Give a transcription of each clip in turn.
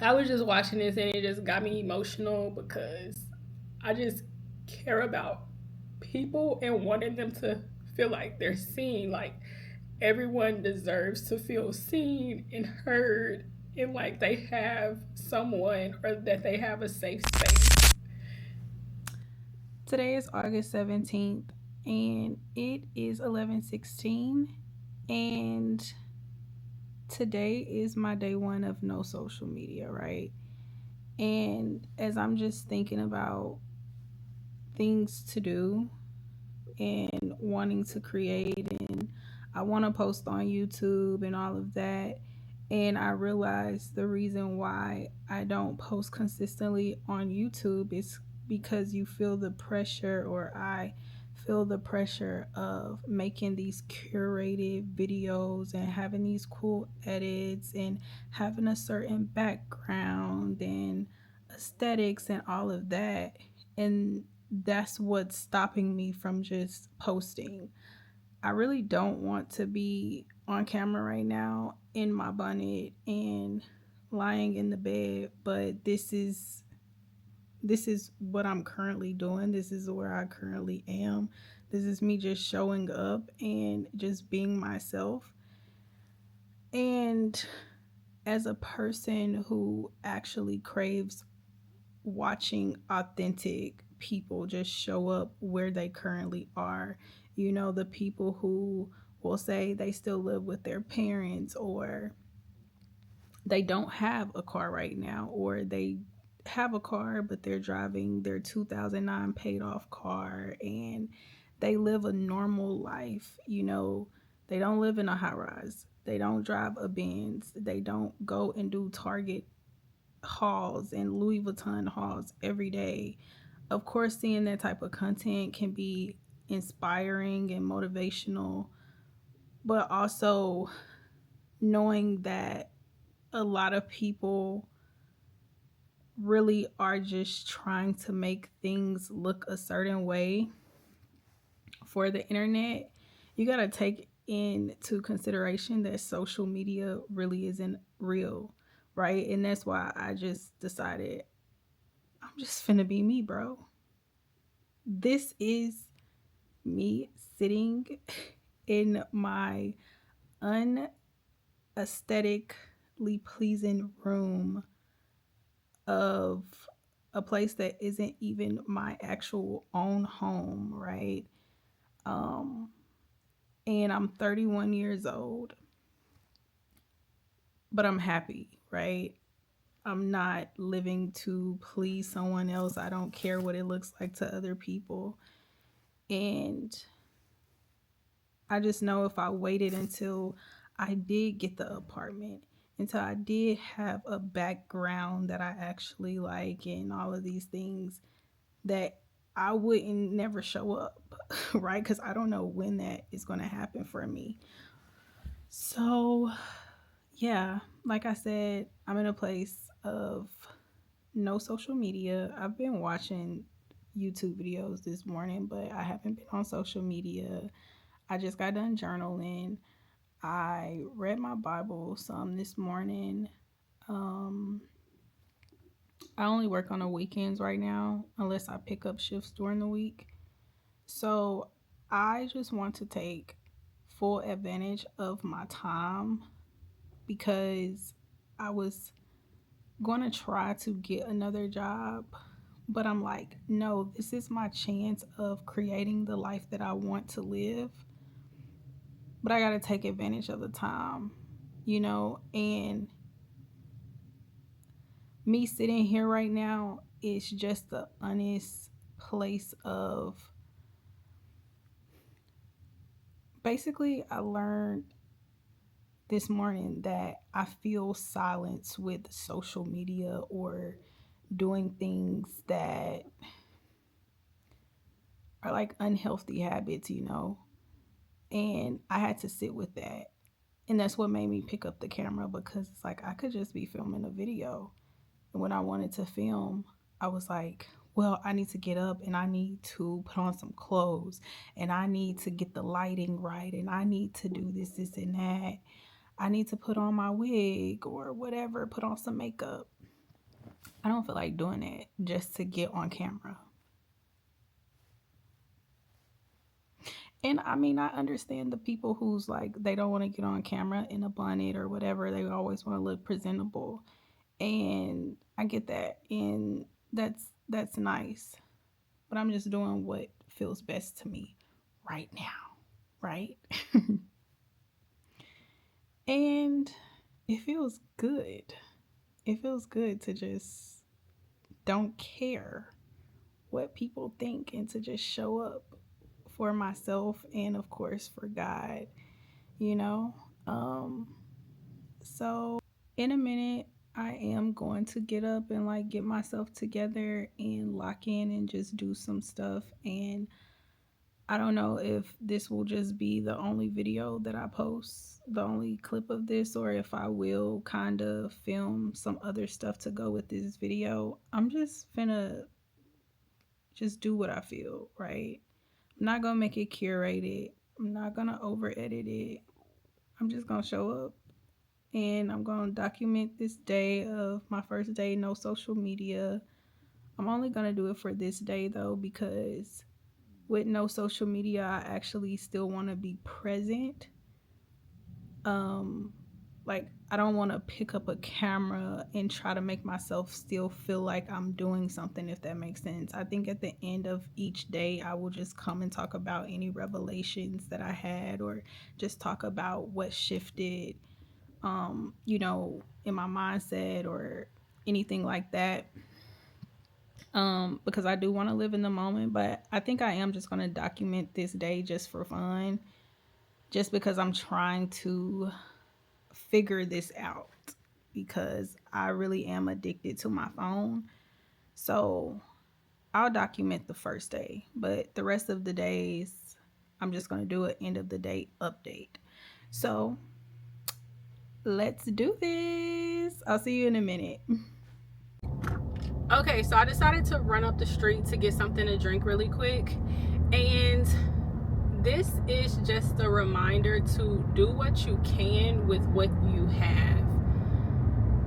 I was just watching this and it just got me emotional because I just care about people and wanting them to feel like they're seen. Like everyone deserves to feel seen and heard and like they have someone or that they have a safe space. Today is August 17th and it is 11:16, and today is my day one of no social media, right? And as I'm just thinking about things to do and wanting to create, and I want to post on YouTube and all of that. And I realized the reason why I don't post consistently on YouTube is because you feel the pressure, or I feel the pressure of making these curated videos and having these cool edits and having a certain background and aesthetics and all of that. And that's what's stopping me from just posting. I really don't want to be on camera right now in my bonnet and lying in the bed, but this is what I'm currently doing. This is where I currently am. This is me just showing up and just being myself. And as a person who actually craves watching authentic people just show up where they currently are. You know, the people who will say they still live with their parents, or they don't have a car right now, or they have a car but they're driving their 2009 paid off car, and they live a normal life. You know, they don't live in a high rise, they don't drive a Benz, they don't go and do Target hauls and Louis Vuitton hauls every day. Of course, seeing that type of content can be inspiring and motivational, but also knowing that a lot of people really are just trying to make things look a certain way for the internet. You got to take into consideration that social media really isn't real, right? And that's why I just decided I'm just finna be me, bro. This is me sitting in my unaesthetically pleasing room of a place that isn't even my actual own home, right? Um, and I'm 31 years old, but I'm happy, right? I'm not living to please someone else. I don't care what it looks like to other people. And I just know if I waited until I did get the apartment, until I did have a background that I actually like and all of these things, that I wouldn't never show up, right? Because I don't know when that is going to happen for me. So, yeah, like I said, I'm in a place of no social media. I've been watching YouTube videos this morning, but I haven't been on social media. I just got done journaling. I read my Bible some this morning. Um, I only work on the weekends right now, unless I pick up shifts during the week. So I just want to take full advantage of my time because I was going to try to get another job, but I'm like, no, this is my chance of creating the life that I want to live. But I got to take advantage of the time, and me sitting here right now is just the honest place of basically I learned this morning that I feel silence with social media or doing things that are like unhealthy habits. And I had to sit with that. And that's what made me pick up the camera, because it's like I could just be filming a video. And when I wanted to film, I was like, well, I need to get up and I need to put on some clothes and I need to get the lighting right and I need to do this, and that. I need to put on my wig or whatever, put on some makeup. I don't feel like doing it just to get on camera. And I mean, I understand the people who's like, they don't want to get on camera in a bonnet or whatever. They always want to look presentable. And I get that. And that's nice. But I'm just doing what feels best to me right now. Right? And it feels good. It feels good to just don't care what people think and to just show up for myself and of course for God, you know. So in a minute I am going to get up and like get myself together and lock in and just do some stuff. And I don't know if this will just be the only video that I post, the only clip of this, or if I will kind of film some other stuff to go with this video. I'm just finna just do what I feel, right? I'm not gonna make it curated. I'm not gonna over edit it. I'm just gonna show up and I'm gonna document this day of my first day, no social media. I'm only gonna do it for this day though, because with no social media, I actually still want to be present. Like I don't want to pick up a camera and try to make myself still feel like I'm doing something, if that makes sense. I think at the end of each day, I will just come and talk about any revelations that I had, or just talk about what shifted, you know, in my mindset or anything like that. Because I do want to live in the moment, but I think I am just going to document this day just for fun, just because I'm trying to figure this out, because I really am addicted to my phone. So I'll document the first day, but the rest of the days, I'm just going to do an end of the day update. So let's do this. I'll see you in a minute. Okay, so I decided to run up the street to get something to drink really quick. And this is just a reminder to do what you can with what you have.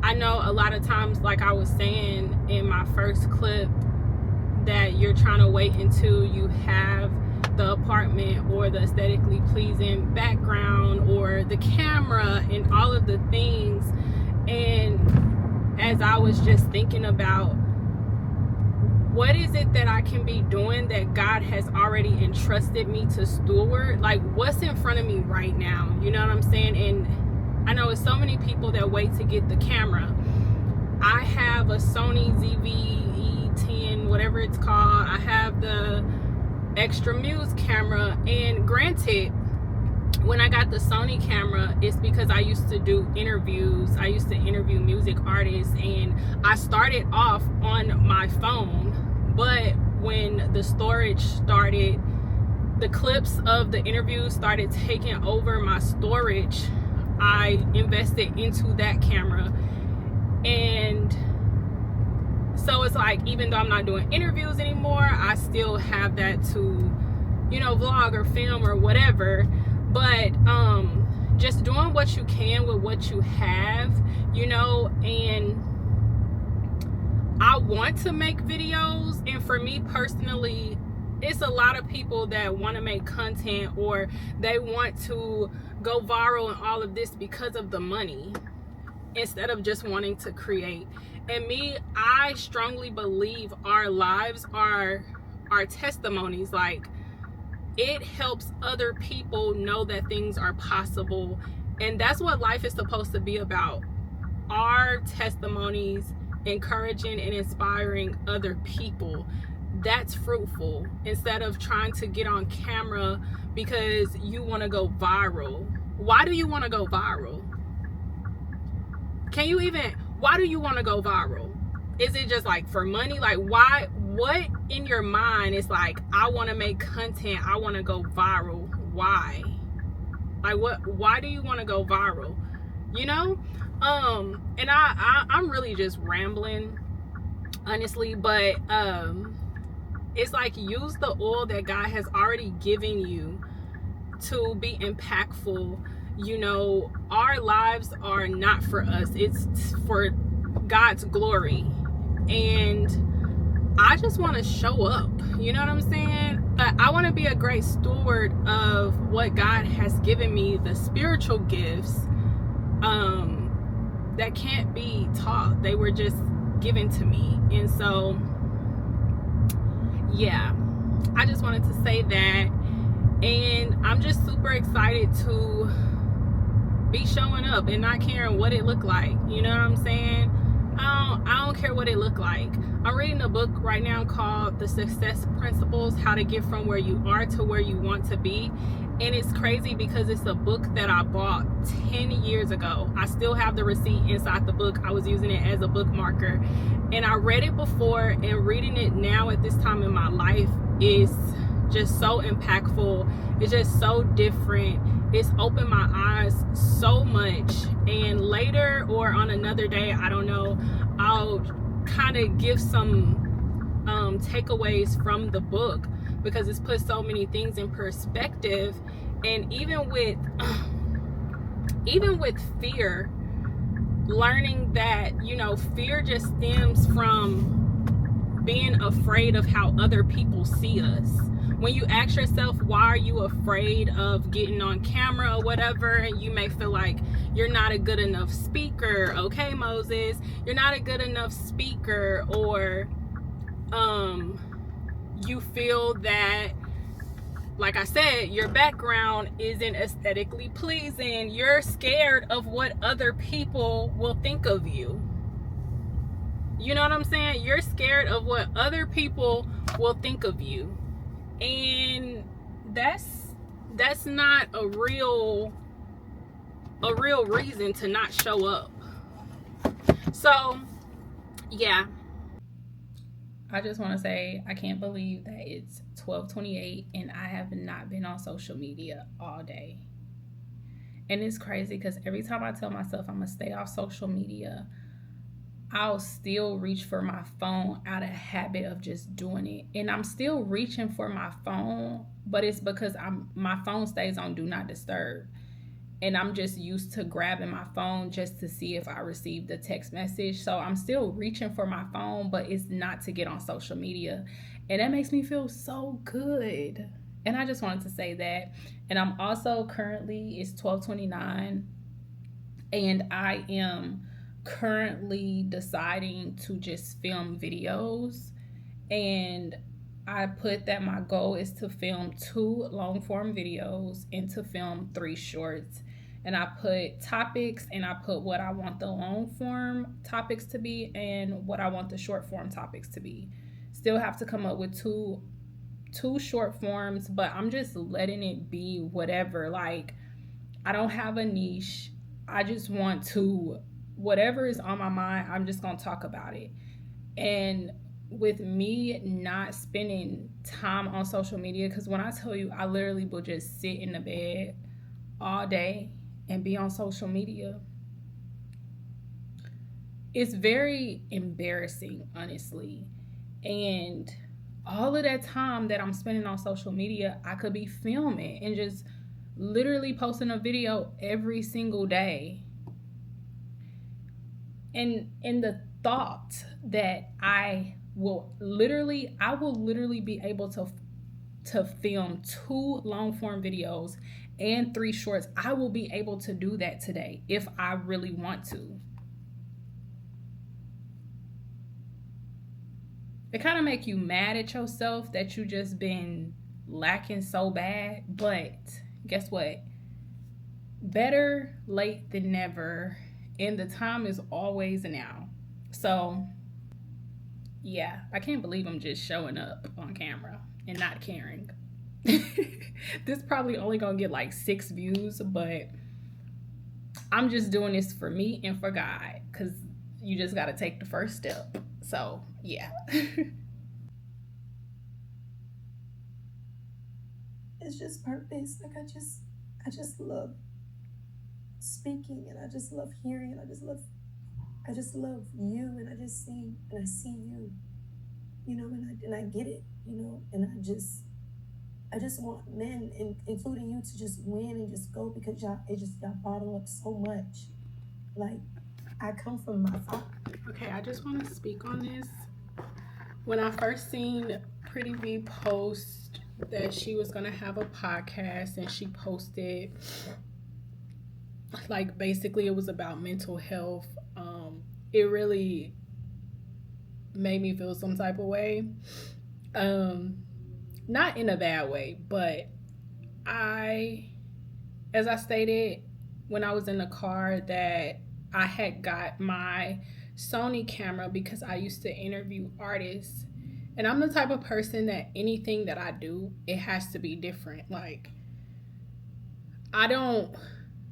I know a lot of times, like I was saying in my first clip, that you're trying to wait until you have the apartment or the aesthetically pleasing background or the camera and all of the things. And as I was just thinking about, what is it that I can be doing that God has already entrusted me to steward? Like, what's in front of me right now? You know what I'm saying? And I know it's so many people that wait to get the camera. I have a Sony ZV-E10, whatever it's called. I have the Extra Muse camera. And granted, when I got the Sony camera, it's because I used to do interviews. I used to interview music artists, and I started off on my phone. But when the storage started, the clips of the interviews started taking over my storage, I invested into that camera. And so it's like, even though I'm not doing interviews anymore, I still have that to, you know, vlog or film or whatever. But just doing what you can with what you have, you know. And I want to make videos, and for me personally, it's a lot of people that want to make content, or they want to go viral and all of this because of the money, instead of just wanting to create. And me, I strongly believe our lives are our testimonies. Like, it helps other people know that things are possible, and that's what life is supposed to be about. Our testimonies encouraging and inspiring other people. That's fruitful, instead of trying to get on camera because you want to go viral. Why do you want to go viral? Why do you want to go viral? Is it just like for money? Like, why? What in your mind is like, I want to make content, I want to go viral? Why? Like, why do you want to go viral? You know? And I'm really just rambling, honestly, but it's like, use the oil that God has already given you to be impactful. You know, our lives are not for us, it's for God's glory. And I just want to show up. You know what I'm saying? But I want to be a great steward of what God has given me, the spiritual gifts that can't be taught. They were just given to me. And so, yeah, I just wanted to say that. And I'm just super excited to be showing up and not caring what it looked like. You know what I'm saying? I don't care what it looked like. I'm reading a book right now called The Success Principles, How to Get From Where You Are to Where You Want to Be. And it's crazy because it's a book that I bought 10 years ago. I still have the receipt inside the book. I was using it as a bookmarker. And I read it before, and reading it now at this time in my life is just so impactful. It's just so different. It's opened my eyes so much. And later or on another day, I don't know, I'll kind of give some takeaways from the book, because it's put so many things in perspective. And even with fear, learning that, you know, fear just stems from being afraid of how other people see us. When you ask yourself, why are you afraid of getting on camera or whatever, and you may feel like you're not a good enough speaker. Okay, Moses, you're not a good enough speaker, or you feel that, like I said, your background isn't aesthetically pleasing. You're scared of what other people will think of you. You know what I'm saying? You're scared of what other people will think of you. And that's not a real reason to not show up. So, yeah. I just want to say I can't believe that it's 12:28 and I have not been on social media all day. And it's crazy because every time I tell myself I'm going to stay off social media, I'll still reach for my phone out of habit of just doing it. And I'm still reaching for my phone, but it's because my phone stays on do not disturb. And I'm just used to grabbing my phone just to see if I received a text message. So I'm still reaching for my phone, but it's not to get on social media. And that makes me feel so good. And I just wanted to say that. And I'm also currently, it's 12:29, and I am currently deciding to just film videos. And I put that my goal is to film 2 long form videos and to film 3 shorts. And I put topics, and I put what I want the long form topics to be and what I want the short form topics to be. Still have to come up with two short forms, but I'm just letting it be whatever. Like, I don't have a niche. I just want to, whatever is on my mind, I'm just going to talk about it. And with me not spending time on social media, because when I tell you, I literally will just sit in the bed all day and be on social media, it's very embarrassing, honestly. And all of that time that I'm spending on social media, I could be filming and just literally posting a video every single day. And the thought that I will literally be able to film 2 long form videos and 3 shorts. I will be able to do that today if I really want to. It kind of make you mad at yourself that you just been lacking so bad, but guess what? Better late than never, and the time is always now. So yeah, I can't believe I'm just showing up on camera and not caring. This probably only gonna get like 6 views, but I'm just doing this for me and for God, because you just got to take the first step. So yeah. It's just purpose. Like, I just love speaking, and I just love hearing, and I just love you, and I just see, and I see you, you know, and I get it, you know, and I just want men, including you, to just win and just go, because y'all bottle up so much. Like, I come from my father. Okay, I just want to speak on this. When I first seen Pretty V post that she was going to have a podcast, and she posted, like, basically it was about mental health, it really made me feel some type of way. Not in a bad way, but as I stated when I was in the car, that I had got my Sony camera because I used to interview artists. And I'm the type of person that anything that I do, it has to be different. Like, I don't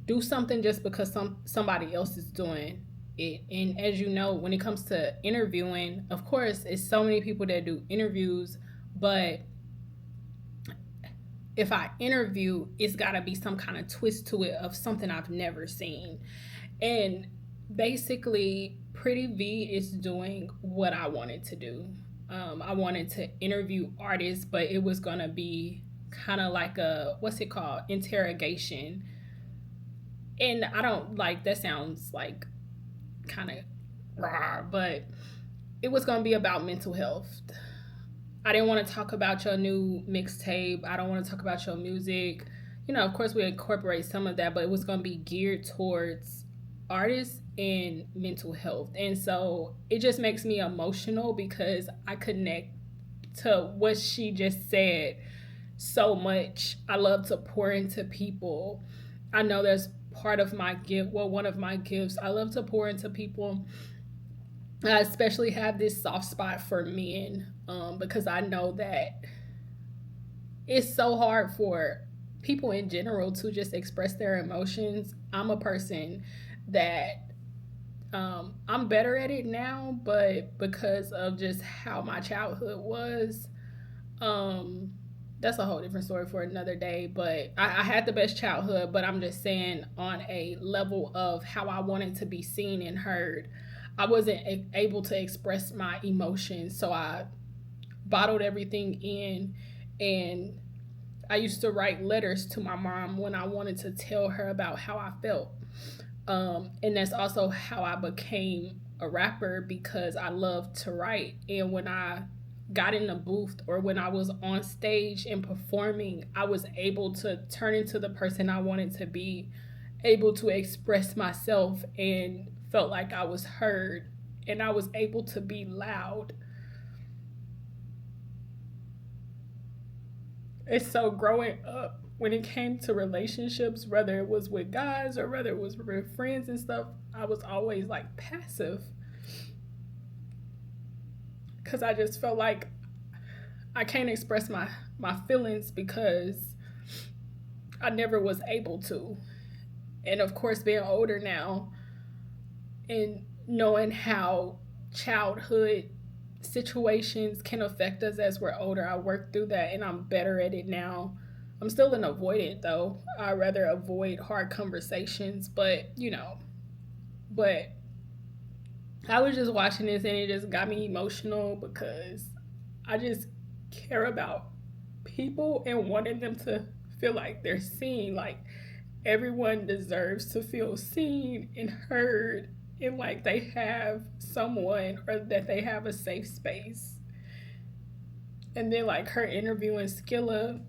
do something just because somebody else is doing it. And as you know, when it comes to interviewing, of course, it's so many people that do interviews, but if I interview, it's got to be some kind of twist to it of something I've never seen. And basically, Pretty V is doing what I wanted to do. I wanted to interview artists, but it was going to be kind of like a, what's it called? Interrogation. And I don't like, that sounds like kind of raw, but it was going to be about mental health. I didn't want to talk about your new mixtape. I don't want to talk about your music. You know, of course, we incorporate some of that, but it was going to be geared towards artists and mental health. And so it just makes me emotional because I connect to what she just said so much. I love to pour into people. I know that's part of my gift. Well, one of my gifts. I love to pour into people. I especially have this soft spot for men, because I know that it's so hard for people in general to just express their emotions. I'm a person that I'm better at it now, but because of just how my childhood was, that's a whole different story for another day. But I had the best childhood, but I'm just saying on a level of how I wanted to be seen and heard, I wasn't able to express my emotions, so I bottled everything in. And I used to write letters to my mom when I wanted to tell her about how I felt. And that's also how I became a rapper, because I love to write. And when I got in the booth or when I was on stage and performing, I was able to turn into the person I wanted to be, able to express myself, and felt like I was heard, and I was able to be loud. And so growing up, when it came to relationships, whether it was with guys or whether it was with friends and stuff, I was always like passive, because I just felt like I can't express my feelings because I never was able to. And of course, being older now and knowing how childhood situations can affect us as we're older, I worked through that and I'm better at it now. I'm still an avoidant though. I rather avoid hard conversations, but but I was just watching this and it just got me emotional because I just care about people and wanting them to feel like they're seen. Like, everyone deserves to feel seen and heard, and like they have someone, or that they have a safe space. And then like her interviewing Skilla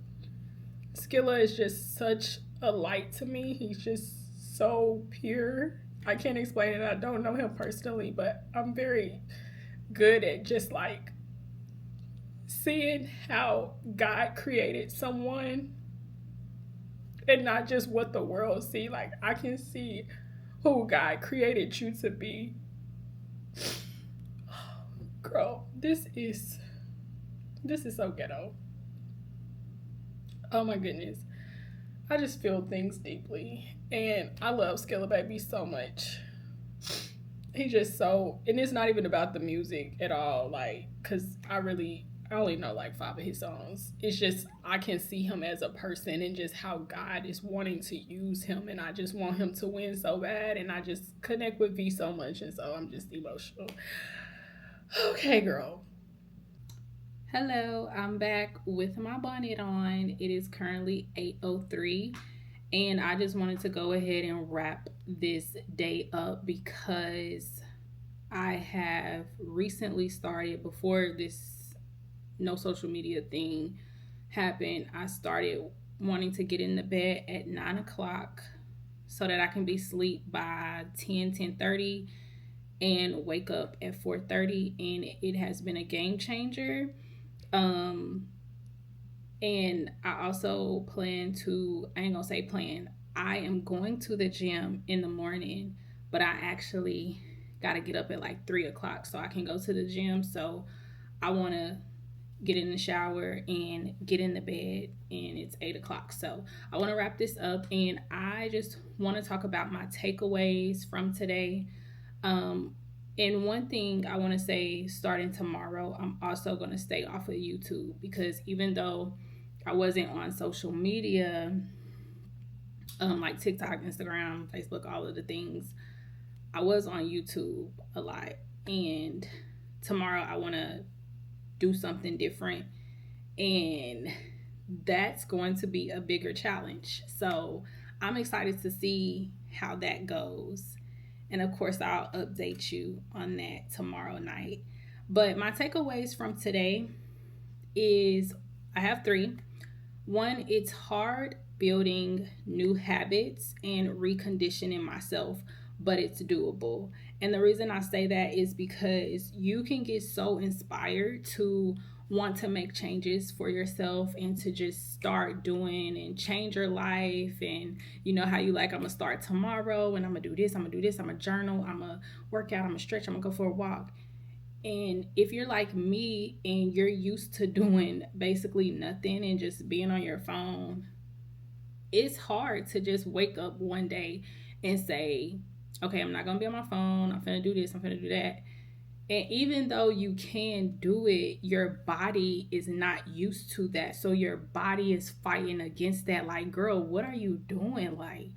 is just such a light to me. He's just so pure. I can't explain it. I don't know him personally, but I'm very good at just like seeing how God created someone and not just what the world see. Like, I can see who God created you to be. Girl, this is so ghetto. Oh my goodness. I just feel things deeply. And I love Skilla Baby so much. He just so, and it's not even about the music at all, like, because I only know like 5 of his songs. It's just, I can see him as a person and just how God is wanting to use him, and I just want him to win so bad, and I just connect with V so much, and so I'm just emotional. Okay, girl. Hello, I'm back with my bonnet on. It is currently 8:03, And I just wanted to go ahead and wrap this day up because I have recently started, before this no social media thing happened, I started wanting to get in the bed at 9 o'clock so that I can be asleep by 10:30 and wake up at 4:30, and it has been a game changer. Um and I also plan to, I ain't gonna say plan, I am going to the gym in the morning, but I actually got to get up at like 3 o'clock so I can go to the gym. So I want to get in the shower and get in the bed, and it's 8 o'clock. So I want to wrap this up, and I just want to talk about my takeaways from today. um and one thing I want to say, starting tomorrow, I'm also going to stay off of YouTube, because even though I wasn't on social media, like TikTok, Instagram, Facebook, all of the things, I was on YouTube a lot. And tomorrow I want to do something different, and that's going to be a bigger challenge. So I'm excited to see how that goes. And of course, I'll update you on that tomorrow night. But my takeaways from today is, I have three. One, it's hard building new habits and reconditioning myself, but it's doable. And the reason I say that is because you can get so inspired to want to make changes for yourself and to just start doing and change your life. And you know how you like, I'm gonna start tomorrow and I'm gonna do this, I'm gonna do this, I'm gonna journal, I'm gonna work out, I'm gonna stretch, I'm gonna go for a walk. And if you're like me and you're used to doing basically nothing and just being on your phone, it's hard to just wake up one day and say, okay, I'm not going to be on my phone. I'm going to do this. I'm going to do that. And even though you can do it, your body is not used to that. So your body is fighting against that. Like, girl, what are you doing? Like,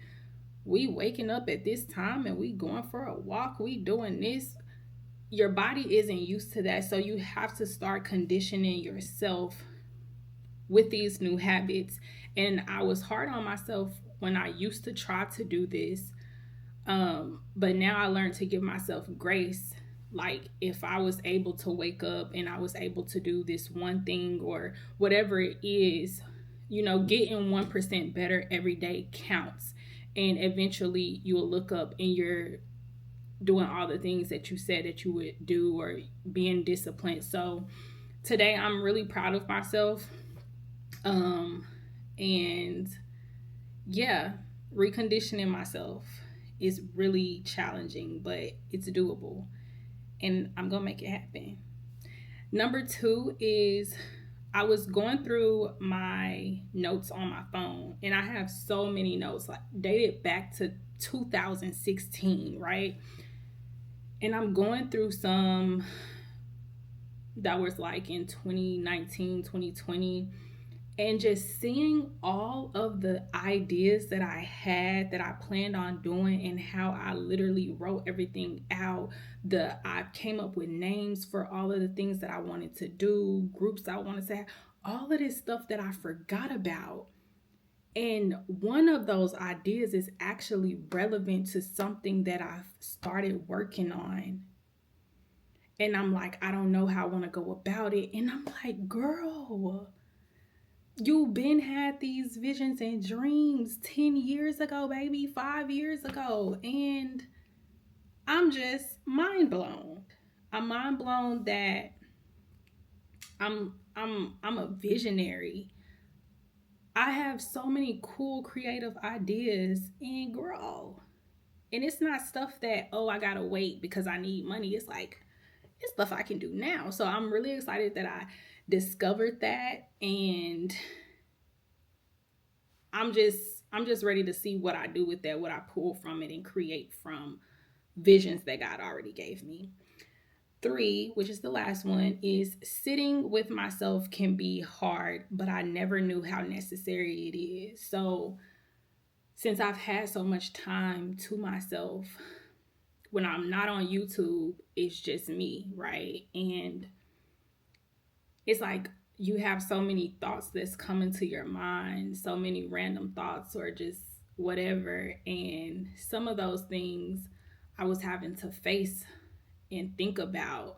we waking up at this time and we going for a walk. We doing this. Your body isn't used to that. So you have to start conditioning yourself with these new habits. And I was hard on myself when I used to try to do this. But now I learned to give myself grace. Like, if I was able to wake up and I was able to do this one thing or whatever it is, getting 1% better every day counts. And eventually you'll look up and you're doing all the things that you said that you would do, or being disciplined. So today I'm really proud of myself. And yeah, reconditioning myself is really challenging, but it's doable, and I'm gonna make it happen. Number two is, I was going through my notes on my phone, and I have so many notes, like dated back to 2016, right? And I'm going through some that was like in 2019, 2020, and just seeing all of the ideas that I had, that I planned on doing, and how I literally wrote everything out. I came up with names for all of the things that I wanted to do, groups I wanted to have, all of this stuff that I forgot about. And one of those ideas is actually relevant to something that I've started working on. And I'm like, I don't know how I want to go about it. And I'm like, girl, you been had these visions and dreams 10 years ago, baby, 5 years ago. And I'm just mind blown. I'm mind blown that I'm a visionary. I have so many cool creative ideas, and girl. And it's not stuff that, oh, I gotta wait because I need money. It's like, it's stuff I can do now. So I'm really excited that I discovered that, and I'm just ready to see what I do with that, what I pull from it and create from visions that God already gave me. Three, which is the last one, is sitting with myself can be hard, but I never knew how necessary it is. So since I've had so much time to myself, when I'm not on YouTube, it's just me, right? And it's like you have so many thoughts that's come into your mind, so many random thoughts, or just whatever. And some of those things I was having to face and think about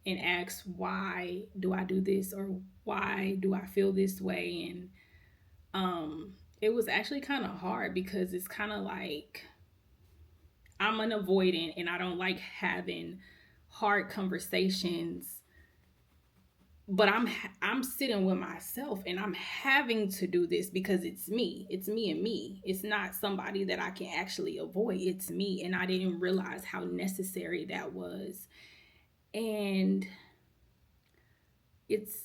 and ask, why do I do this, or why do I feel this way? And it was actually kind of hard, because it's kind of like I'm an avoidant and I don't like having hard conversations, but I'm sitting with myself and I'm having to do this because it's me. It's me and me. It's not somebody that I can actually avoid. It's me, and I didn't realize how necessary that was. And it's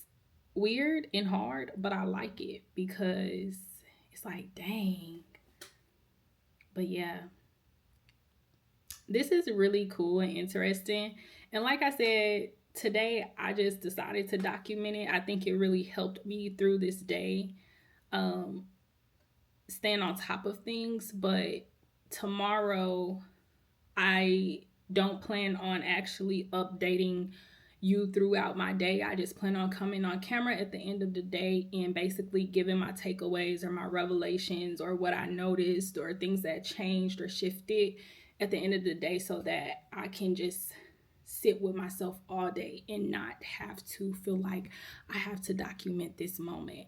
weird and hard, but I like it, because it's like, dang. But yeah, this is really cool and interesting. And like I said, today I just decided to document it. I think it really helped me through this day, um, staying on top of things. But tomorrow, I don't plan on actually updating you throughout my day. I just plan on coming on camera at the end of the day and basically giving my takeaways or my revelations or what I noticed or things that changed or shifted at the end of the day, so that I can just sit with myself all day and not have to feel like I have to document this moment.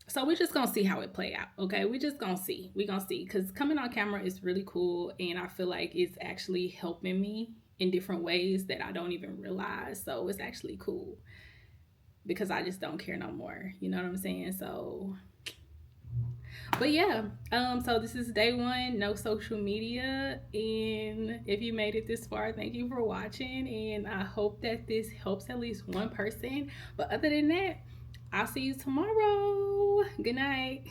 So we're just gonna see how it play out. Okay, we just gonna see. We gonna see, because coming on camera is really cool, and I feel like it's actually helping me in different ways that I don't even realize. So it's actually cool, because I just don't care no more. You know what I'm saying? So, but yeah, so this is day one, no social media. And if you made it this far, thank you for watching, and I hope that this helps at least one person. But other than that, I'll see you tomorrow. Good night.